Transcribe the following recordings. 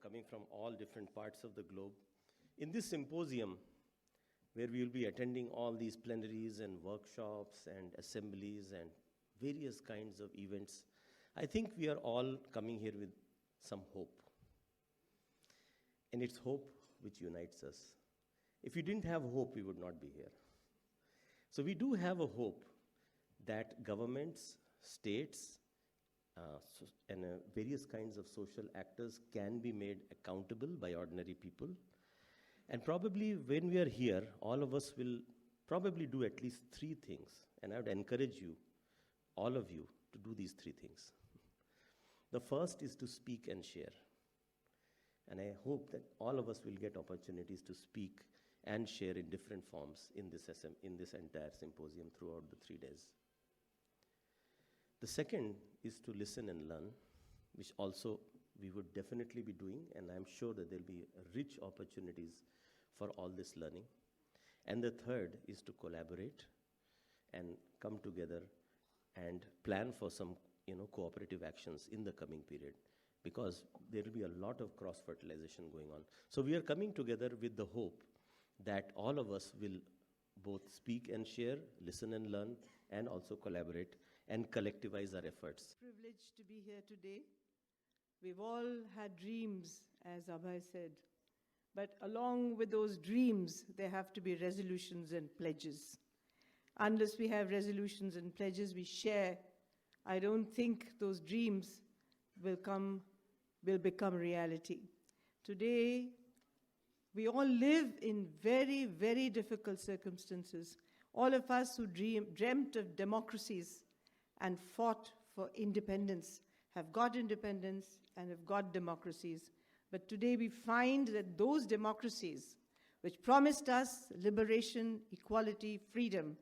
coming from all different parts of the globe. In this symposium, where we will be attending all these plenaries and workshops and assemblies and various kinds of events, I think we are all coming here with some hope. And it's hope which unites us. If we didn't have hope, we would not be here. So we do have a hope that governments, states, and various kinds of social actors can be made accountable by ordinary people. And probably when we are here, all of us will probably do at least 3 things. And I would encourage you, all of you, to do these 3 things. The first is to speak and share. And I hope that all of us will get opportunities to speak and share in different forms in this entire symposium throughout the 3 days. The second is to listen and learn, which also we would definitely be doing, and I'm sure that there'll be rich opportunities for all this learning. And the third is to collaborate and come together and plan for some cooperative actions in the coming period, because there will be a lot of cross-fertilization going on. So we are coming together with the hope that all of us will both speak and share, listen and learn, and also collaborate and collectivize our efforts. Privileged to be here today. We've all had dreams, as Abhay said, but along with those dreams, there have to be resolutions and pledges. Unless we have resolutions and pledges we share, I don't think those dreams will become reality. Today, we all live in very, very difficult circumstances. All of us who dreamt of democracies and fought for independence have got independence and have got democracies. But today we find that those democracies which promised us liberation, equality, freedom,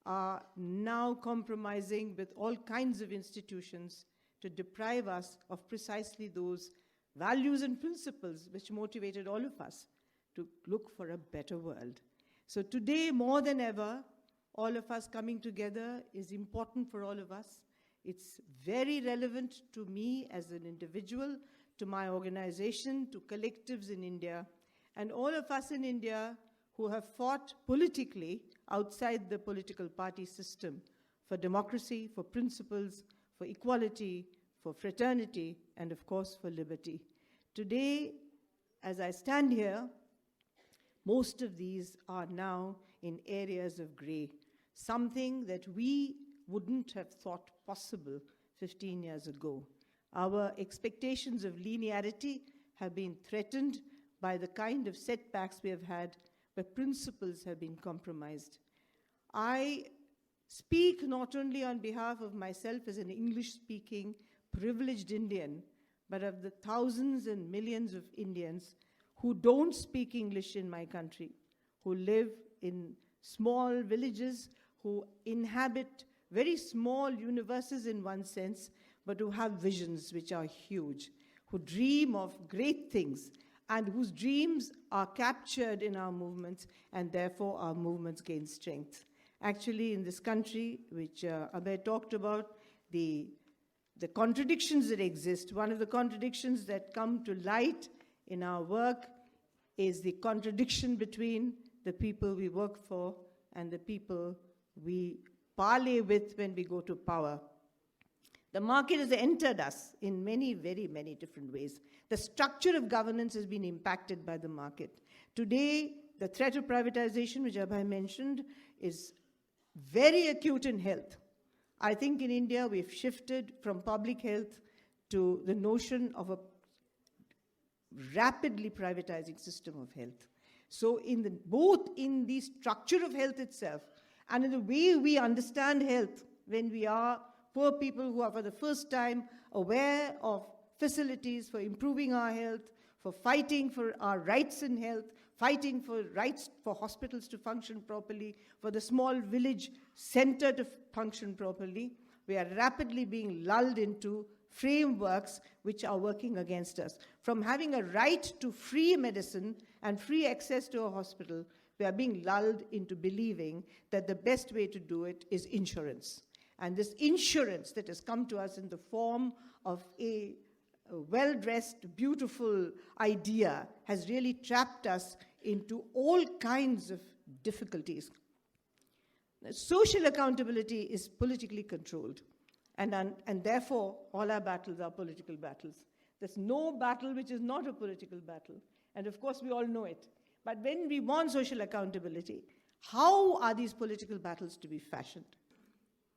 are now compromising with all kinds of institutions to deprive us of precisely those values and principles which motivated all of us to look for a better world. So today, more than ever, all of us coming together is important for all of us. It's very relevant to me as an individual, to my organization, to collectives in India, and all of us in India who have fought politically outside the political party system for democracy, for principles, for equality, for fraternity, and of course for liberty. Today, as I stand here, most of these are now in areas of gray, something that we wouldn't have thought possible 15 years ago. Our expectations of linearity have been threatened by the kind of setbacks we have had, where principles have been compromised. I speak not only on behalf of myself as an English-speaking, privileged Indian, but of the thousands and millions of Indians who don't speak English in my country, who live in small villages, who inhabit very small universes in one sense, but who have visions which are huge, who dream of great things, and whose dreams are captured in our movements, and therefore our movements gain strength. Actually, in this country, which Abhay talked about, the contradictions that exist, one of the contradictions that come to light in our work is the contradiction between the people we work for and the people we parley with when we go to power. The market has entered us in many, very many different ways. The structure of governance has been impacted by the market. Today, the threat of privatization, which Abhay mentioned, is very acute in health. I think in India, we've shifted from public health to the notion of a rapidly privatizing system of health. So both in the structure of health itself and in the way we understand health, when we are poor people who are for the first time aware of facilities for improving our health, for fighting for our rights in health, fighting for rights for hospitals to function properly, for the small village center to function properly, we are rapidly being lulled into frameworks which are working against us. From having a right to free medicine and free access to a hospital, we are being lulled into believing that the best way to do it is insurance. And this insurance that has come to us in the form of a well-dressed, beautiful idea has really trapped us into all kinds of difficulties. Social accountability is politically controlled, and therefore all our battles are political battles. There's no battle which is not a political battle, and of course we all know it. But when we want social accountability, how are these political battles to be fashioned?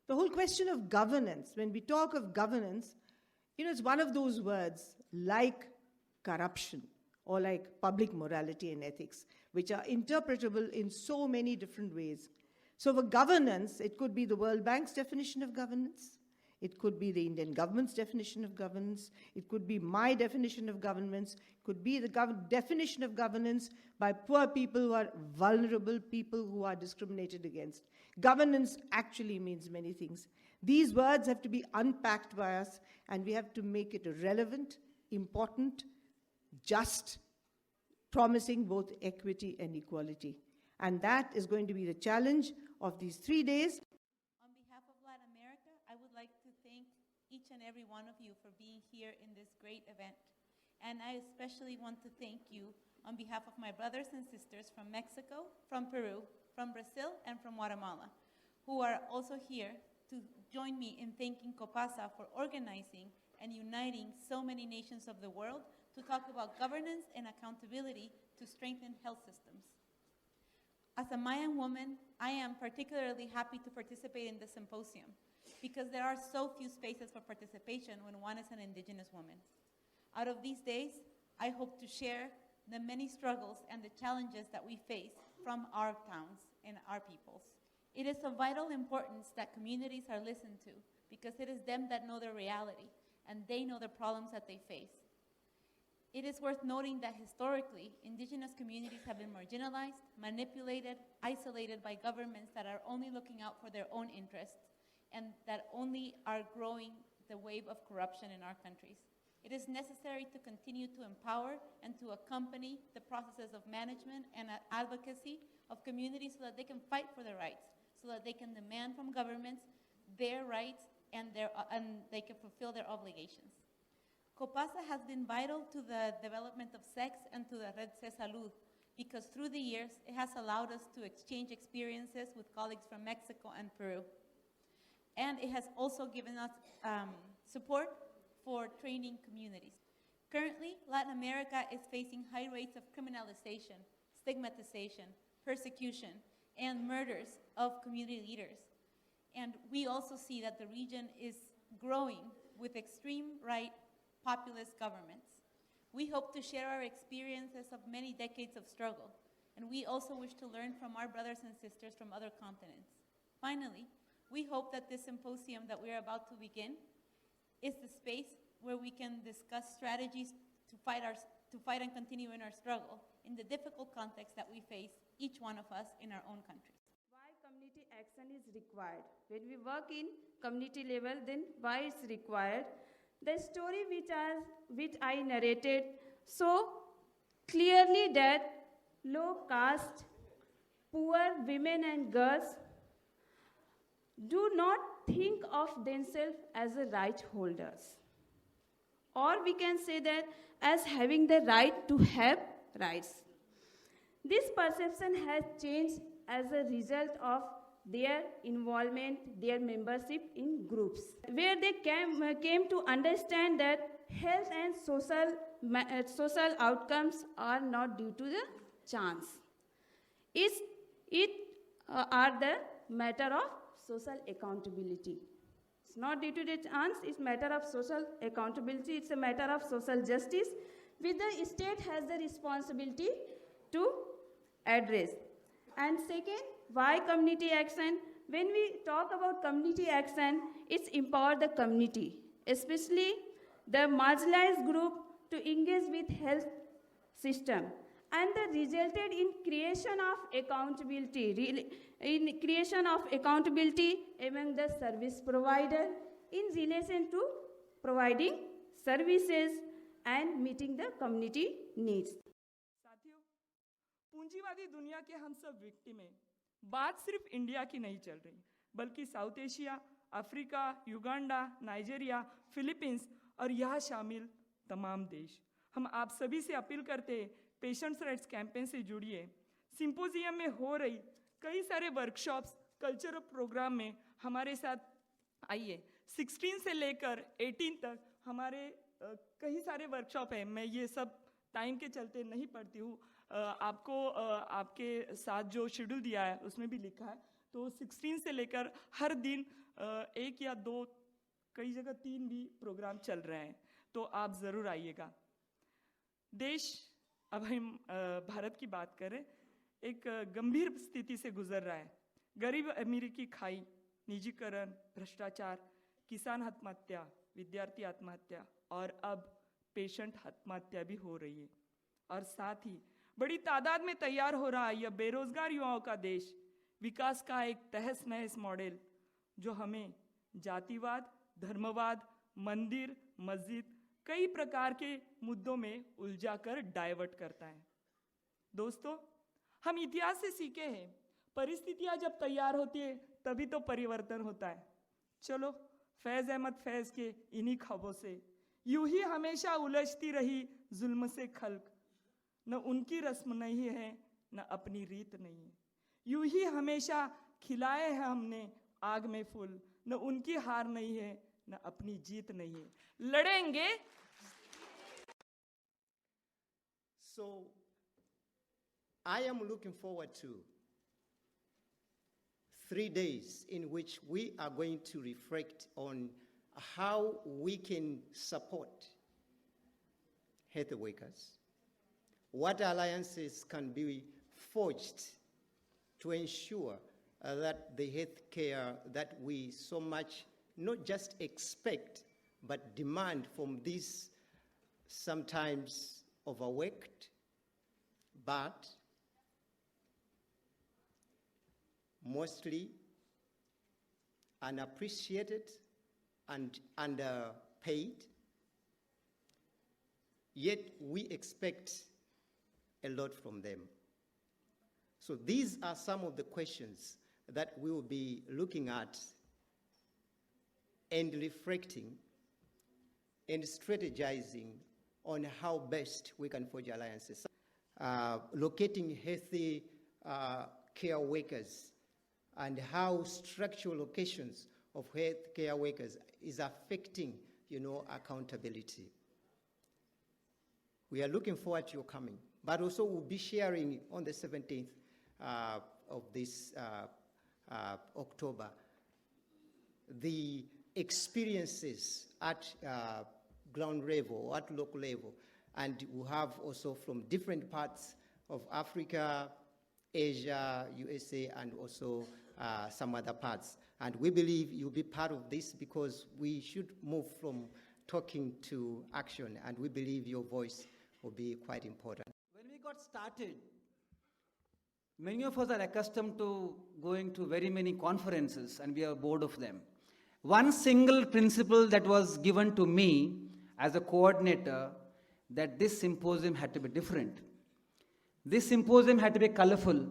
The whole question of governance, when we talk of governance, it's one of those words like corruption or like public morality and ethics, which are interpretable in so many different ways. So for governance, it could be the World Bank's definition of governance. It could be the Indian government's definition of governance. It could be my definition of governance. It could be the definition of governance by poor people who are vulnerable, people who are discriminated against. Governance actually means many things. These words have to be unpacked by us, and we have to make it relevant, important, just, promising both equity and equality. And that is going to be the challenge of these 3 days. On behalf of Latin America, I would like to thank each and every one of you for being here in this great event. And I especially want to thank you on behalf of my brothers and sisters from Mexico, from Peru, from Brazil, and from Guatemala, who are also here to join me in thanking COPASA for organizing and uniting so many nations of the world to talk about governance and accountability to strengthen health systems. As a Mayan woman, I am particularly happy to participate in this symposium because there are so few spaces for participation when one is an indigenous woman. Out of these days, I hope to share the many struggles and the challenges that we face from our towns and our peoples. It is of vital importance that communities are listened to because it is them that know their reality and they know the problems that they face. It is worth noting that historically, indigenous communities have been marginalized, manipulated, isolated by governments that are only looking out for their own interests and that only are growing the wave of corruption in our countries. It is necessary to continue to empower and to accompany the processes of management and advocacy of communities so that they can fight for their rights, so that they can demand from governments their rights and they can fulfill their obligations. COPASA has been vital to the development of sex and to the Red Se Salud because through the years, it has allowed us to exchange experiences with colleagues from Mexico and Peru. And it has also given us support for training communities. Currently, Latin America is facing high rates of criminalization, stigmatization, persecution, and murders of community leaders. And we also see that the region is growing with extreme right populist governments. We hope to share our experiences of many decades of struggle, and we also wish to learn from our brothers and sisters from other continents. Finally, we hope that this symposium that we're about to begin is the space where we can discuss strategies to fight and continue in our struggle in the difficult context that we face, each one of us in our own countries. Why community action is required? When we work in community level, then why it's required? The story which I narrated so clearly that low caste, poor women and girls do not think of themselves as the right holders. Or we can say that as having the right to have rights. This perception has changed as a result of their involvement, their membership in groups, where they came to understand that health and social outcomes are not due to the chance. It are the matter of social accountability. It's not due to the chance, it's matter of social accountability, it's a matter of social justice, which the state has the responsibility to address. And second, why community action? When we talk about community action, it's empower the community, especially the marginalized group, to engage with health system. And that resulted in creation of accountability among the service provider in relation to providing services and meeting the community needs. साथियों, पूंजीवादी दुनिया के हम सब victim हैं। बात सिर्फ India की नहीं चल रही, बल्कि south Asia, Africa, Uganda, Nigeria, Philippines और यहाँ शामिल तमाम देश। हम आप सभी से अपील करते हैं, पेशेंट्स राइट्स कैंपेन से जुड़िए। सिंपोजियम में हो रही कई सारे वर्कशॉप्स, कल्चरल प्रोग्राम में हमारे साथ आइए। 16 से लेकर 18 तक हमारे कई सारे वर्कशॉप हैं। मैं ये सब टाइम के चलते नहीं पढ़ती हूँ, आपको आपके साथ जो शेड्यूल दिया है उसमें भी लिखा है। तो 16 से लेकर हर दिन 1 या 2, कई जगह 3 भी प्रोग्राम चल रहे हैं, तो आप ज़रूर आइएगा। देश, अब हम भारत की बात करें, एक गंभीर स्थिति से गुजर रहा है। गरीब अमीरी की खाई, निजीकरण, भ्रष्टाचार, किसान आत्महत्या, विद्यार्थी आत्महत्या और अब पेशेंट आत्महत्या भी हो रही है। और साथ ही बड़ी तादाद में तैयार हो रहा है यह बेरोजगार युवाओं का देश, विकास का एक तहस नहस मॉडल जो हमें जातिवाद, धर्मवाद, मंदिर, मस्जिद, कई प्रकार के मुद्दों में उलझाकर डाइवर्ट करता है। दोस्तों, हम इतिहास से सीखे हैं, परिस्थितियां जब तैयार होती है तभी तो परिवर्तन होता है। चलो, फैज़ अहमद फैज़ के इन्हीं ख्वाबों से यूं ही हमेशा उलझती रही जुल्म से खल्क, न उनकी रस्म नहीं है, न अपनी रीत नहीं है। यूं ही हमेशा खिलाए हैं हमने आग में फूल, न उनकी हार नहीं है, न अपनी जीत नहीं है। लड़ेंगे। So, I am looking forward to 3 days in which we are going to reflect on how we can support health workers, what alliances can be forged to ensure that the health care that we so much not just expect but demand from these sometimes overworked but mostly unappreciated and underpaid, yet we expect a lot from them. So these are some of the questions that we will be looking at and reflecting and strategizing on how best we can forge alliances. Locating healthy care workers and how structural locations of health care workers is affecting, accountability. We are looking forward to your coming, but also we'll be sharing on the 17th of this October the experiences at ground level, at local level, and we have also from different parts of Africa, Asia, USA, and also some other parts. And we believe you'll be part of this because we should move from talking to action, and we believe your voice will be quite important. When we got started, many of us are accustomed to going to very many conferences and we are bored of them. One single principle that was given to me as a coordinator, that this symposium had to be different. This symposium had to be colorful,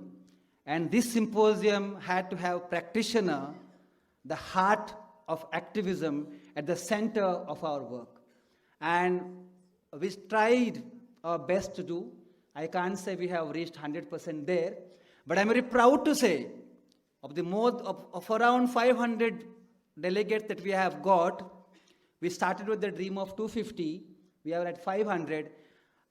and this symposium had to have practitioner, the heart of activism at the center of our work. And we tried our best to do. I can't say we have reached 100% there, but I'm very proud to say of the more of around 500 delegates that we have got, we started with the dream of 250, we are at 500.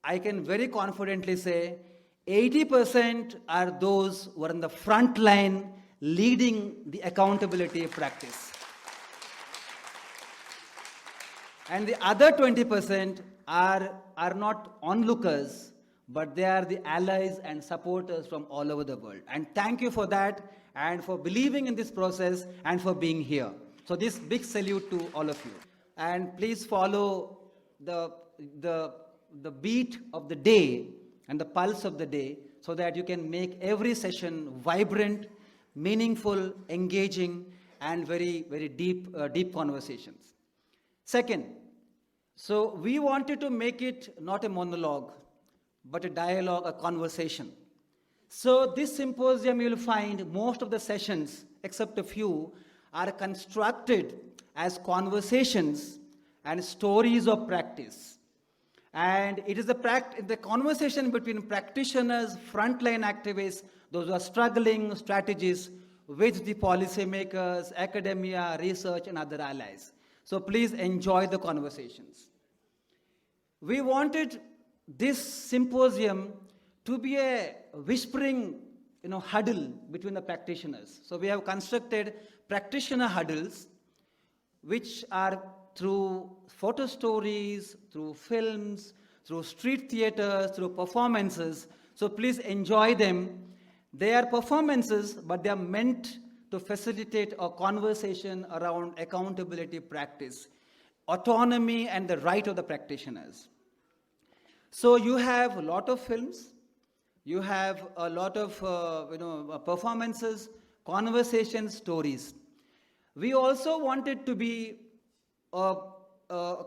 I can very confidently say 80% are those who are in the front line leading the accountability practice. And the other 20% are not onlookers, but they are the allies and supporters from all over the world. And thank you for that, and for believing in this process, and for being here. So this big salute to all of you. And please follow the beat of the day and the pulse of the day, so that you can make every session vibrant, meaningful, engaging, and very, very deep conversations. Second, so we wanted to make it not a monologue, but a dialogue, a conversation. So this symposium, you'll find most of the sessions, except a few, are constructed as conversations and stories of practice. And it is the conversation between practitioners, frontline activists, those who are struggling strategies with the policymakers, academia, research, and other allies. So please enjoy the conversations. We wanted this symposium to be a whispering huddle between the practitioners. So we have constructed practitioner huddles, which are through photo stories, through films, through street theaters, through performances. So please enjoy them. They are performances, but they are meant to facilitate a conversation around accountability practice, autonomy, and the right of the practitioners. So you have a lot of films, you have a lot of performances, conversations, stories. We also wanted to be a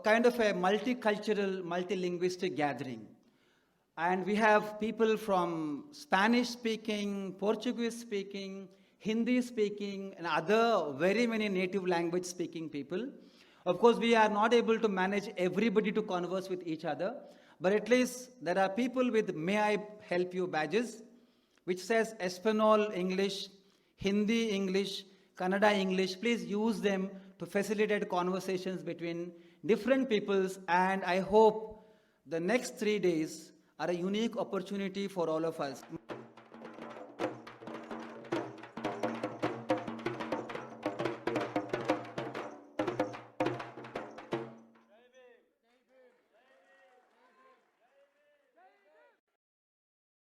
kind of a multicultural, multilinguistic gathering. And we have people from Spanish-speaking, Portuguese-speaking, Hindi-speaking, and other very many native language-speaking people. Of course, we are not able to manage everybody to converse with each other, but at least there are people with "May I help you" badges, which says Espanol English, Hindi English, Kannada English. Please use them to facilitate conversations between different peoples, and I hope the next 3 days are a unique opportunity for all of us.